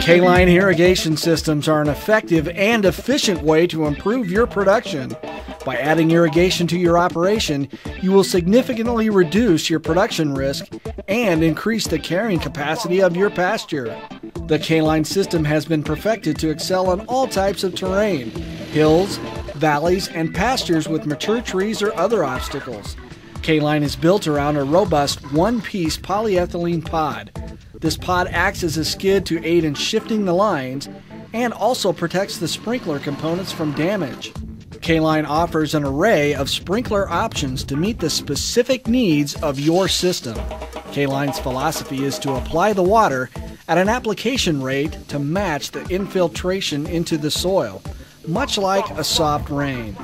K-Line irrigation systems are an effective and efficient way to improve your production. By adding irrigation to your operation, you will significantly reduce your production risk and increase the carrying capacity of your pasture. The K-Line system has been perfected to excel on all types of terrain, hills, valleys, and pastures with mature trees or other obstacles. K-Line is built around a robust one-piece polyethylene pod. This pod acts as a skid to aid in shifting the lines and also protects the sprinkler components from damage. K-Line offers an array of sprinkler options to meet the specific needs of your system. K-Line's philosophy is to apply the water at an application rate to match the infiltration into the soil, much like a soft rain.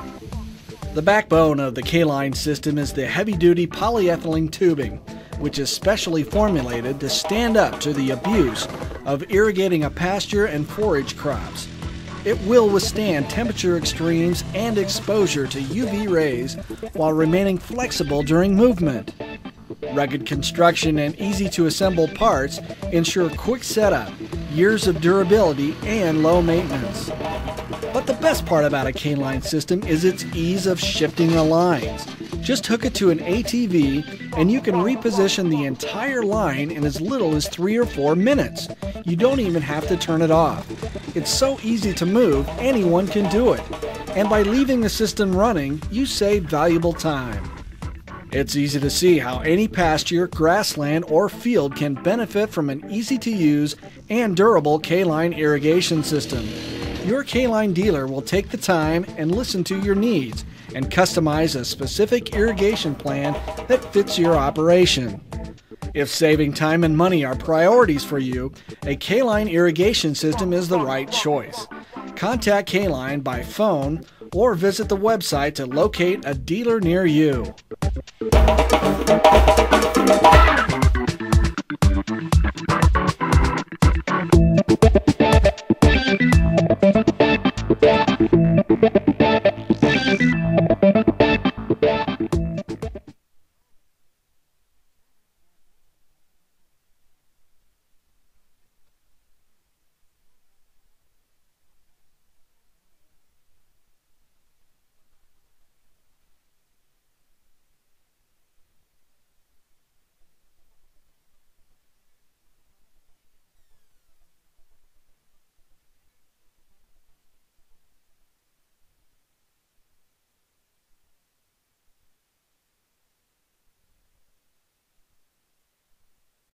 The backbone of the K-Line system is the heavy-duty polyethylene tubing, which is specially formulated to stand up to the abuse of irrigating a pasture and forage crops. It will withstand temperature extremes and exposure to UV rays while remaining flexible during movement. Rugged construction and easy-to-assemble parts ensure quick setup, years of durability, and low maintenance. But the best part about a K-Line system is its ease of shifting the lines. Just hook it to an ATV and you can reposition the entire line in as little as 3 or 4 minutes. You don't even have to turn it off. It's so easy to move, anyone can do it. And by leaving the system running, you save valuable time. It's easy to see how any pasture, grassland, or field can benefit from an easy-to-use and durable K-Line irrigation system. Your K-Line dealer will take the time and listen to your needs and customize a specific irrigation plan that fits your operation. If saving time and money are priorities for you, a K-Line irrigation system is the right choice. Contact K-Line by phone or visit the website to locate a dealer near you.